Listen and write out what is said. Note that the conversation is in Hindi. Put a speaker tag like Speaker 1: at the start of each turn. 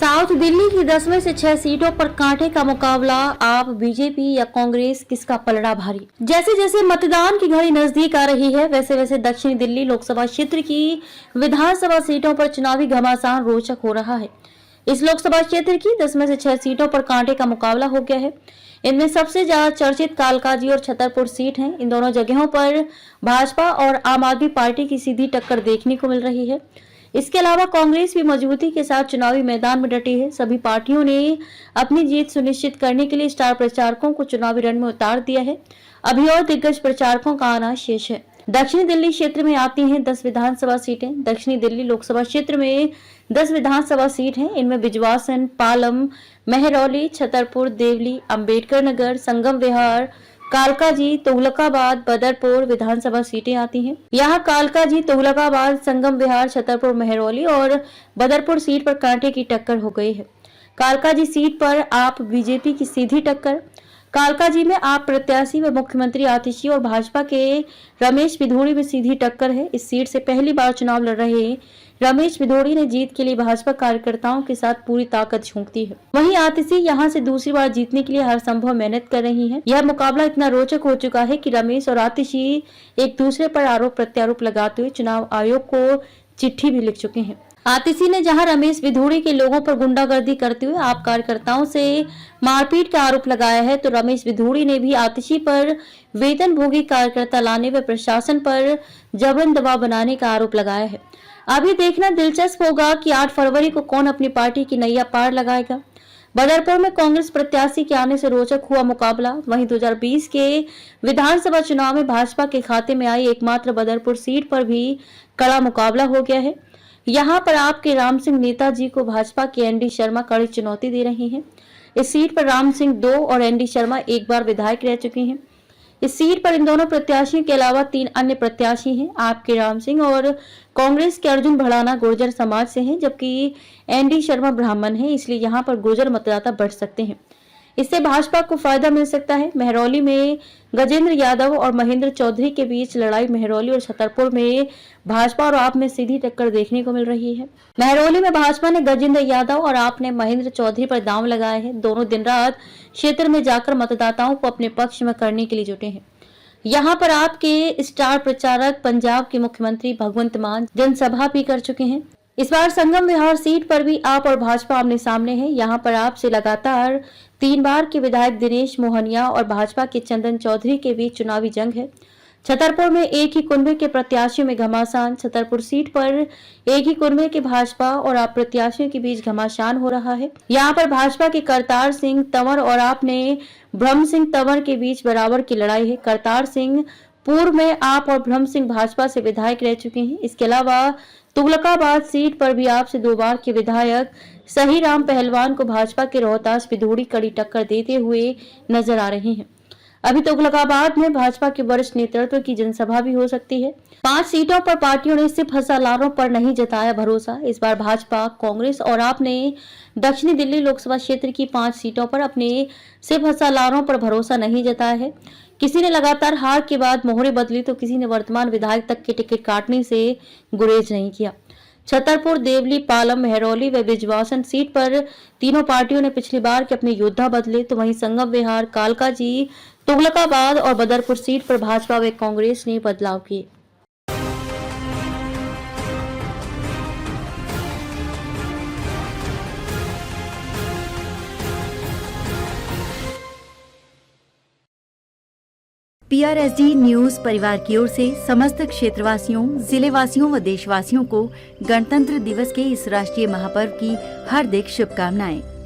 Speaker 1: साउथ दिल्ली की 10 में से 6 सीटों पर कांटे का मुकाबला। आप बीजेपी या कांग्रेस, किसका पलड़ा भारी? जैसे जैसे मतदान की घड़ी नजदीक आ रही है, वैसे वैसे दक्षिणी दिल्ली लोकसभा क्षेत्र की विधानसभा सीटों पर चुनावी घमासान रोचक हो रहा है। इस लोकसभा क्षेत्र की 10 में से 6 सीटों पर कांटे का मुकाबला हो गया है। इनमें सबसे ज्यादा चर्चित कालकाजी और छतरपुर सीट है। इन दोनों जगहों पर भाजपा और आम आदमी पार्टी की सीधी टक्कर देखने को मिल रही है। इसके अलावा कांग्रेस भी मजबूती के साथ चुनावी मैदान में डटी है। सभी पार्टियों ने अपनी जीत सुनिश्चित करने के लिए स्टार प्रचारकों को चुनावी रण में उतार दिया है। अभी और दिग्गज प्रचारकों का आना शेष है। दक्षिणी दिल्ली क्षेत्र में आती हैं 10 विधानसभा सीटें। दक्षिणी दिल्ली लोकसभा क्षेत्र में 10 विधानसभा सीट हैं। इनमें बिजवासन, पालम, महरौली, छतरपुर, देवली, अंबेडकर नगर, संगम विहार, कालकाजी, तुगलकाबाद, बदरपुर विधानसभा सीटें आती हैं। यहाँ कालकाजी, तुगलकाबाद, संगम विहार, छतरपुर, महरौली और बदरपुर सीट पर कांटे की टक्कर हो गई है। कालकाजी सीट पर आप बीजेपी की सीधी टक्कर। कालकाजी में आप प्रत्याशी व मुख्यमंत्री आतिशी और भाजपा के रमेश भिदोड़ी में सीधी टक्कर है। इस सीट से पहली बार चुनाव लड़ रहे रमेश भिदोड़ी ने जीत के लिए भाजपा कार्यकर्ताओं के साथ पूरी ताकत झोंक दी है। वहीं आतिशी यहां से दूसरी बार जीतने के लिए हर संभव मेहनत कर रही हैं। यह मुकाबला इतना रोचक हो चुका है कि रमेश और आतिशी एक दूसरे पर आरोप प्रत्यारोप लगाते हुए चुनाव आयोग को चिट्ठी भी लिख चुके हैं। आतिशी ने जहां रमेश भिदोड़ी के लोगों पर गुंडागर्दी करते हुए आप कार्यकर्ताओं से मारपीट का आरोप लगाया है, तो रमेश भिदोड़ी ने भी आतिशी पर वेतन भोगी कार्यकर्ता लाने व प्रशासन पर जबरन दबाव बनाने का आरोप लगाया है। अभी देखना दिलचस्प होगा कि 8 फरवरी को कौन अपनी पार्टी की नैया पार लगाएगा। बदरपुर में कांग्रेस प्रत्याशी के आने से रोचक हुआ मुकाबला। वहीं 2020 के विधानसभा चुनाव में भाजपा के खाते में आई एकमात्र बदरपुर सीट पर भी कड़ा मुकाबला हो गया है। यहाँ पर आपके राम सिंह नेताजी को भाजपा के एनडी शर्मा कड़ी चुनौती दे रही हैं। इस सीट पर राम सिंह 2 और एनडी शर्मा एक बार विधायक रह चुके हैं। इस सीट पर इन दोनों प्रत्याशियों के अलावा 3 अन्य प्रत्याशी हैं। आपके राम सिंह और कांग्रेस के अर्जुन भड़ाना गुर्जर समाज से हैं, जबकि एनडी शर्मा ब्राह्मण हैं, इसलिए यहाँ पर गुर्जर मतदाता बढ़ सकते हैं। इससे भाजपा को फायदा मिल सकता है। महरौली में गजेंद्र यादव और महेंद्र चौधरी के बीच लड़ाई। महरौली और छतरपुर में भाजपा और आप में सीधी टक्कर देखने को मिल रही है। महरौली में भाजपा ने गजेंद्र यादव और आप ने महेंद्र चौधरी पर दांव लगाए हैं। दोनों दिन रात क्षेत्र में जाकर मतदाताओं को अपने पक्ष में करने के लिए जुटे हैं। यहाँ पर आपके स्टार प्रचारक पंजाब के मुख्यमंत्री भगवंत मान जनसभा भी कर चुके हैं। इस बार संगम विहार सीट पर भी आप और भाजपा आमने सामने है। यहाँ पर आपसे लगातार 3 बार के विधायक दिनेश मोहनिया और भाजपा के चंदन चौधरी के बीच चुनावी जंग है। छतरपुर में एक ही कुनबे के प्रत्याशियों में घमासान। छतरपुर सीट पर एक ही कुनबे के भाजपा और आप प्रत्याशियों के बीच घमासान हो रहा है। यहाँ पर भाजपा के करतार सिंह तंवर और आपने ब्रह्म सिंह तंवर के बीच बराबर की लड़ाई है। करतार सिंह पूर्व में आप और ब्रह्म सिंह भाजपा से विधायक रह चुके हैं। इसके अलावा तुगलकाबाद सीट पर भी आपसे 2 बार के विधायक सही राम पहलवान को भाजपा के रोहतास भिदोड़ी कड़ी टक्कर देते हुए नजर आ रहे हैं। अभी तुगलकाबाद में भाजपा के वरिष्ठ नेतृत्व की जनसभा भी हो सकती है। 5 सीटों पर पार्टियों ने सिर्फ हसालारों पर नहीं जताया भरोसा। इस बार भाजपा, कांग्रेस और आपने दक्षिणी दिल्ली लोकसभा क्षेत्र की 5 सीटों पर अपने सिर्फ हसालारों पर भरोसा नहीं जताया है। किसी ने लगातार हार के बाद मोहरे बदली, तो किसी ने वर्तमान विधायक तक के टिकट काटने से गुरेज नहीं किया। छतरपुर, देवली, पालम, महरौली व बिजवासन सीट पर तीनों पार्टियों ने पिछली बार के अपने योद्धा बदले, तो वहीं संगम विहार, कालकाजी, तुगलकाबाद और बदरपुर सीट पर भाजपा व कांग्रेस ने बदलाव किए।
Speaker 2: PRSD न्यूज परिवार की ओर से समस्त क्षेत्रवासियों, जिलेवासियों व देशवासियों को गणतंत्र दिवस के इस राष्ट्रीय महापर्व की हार्दिक शुभकामनाएं।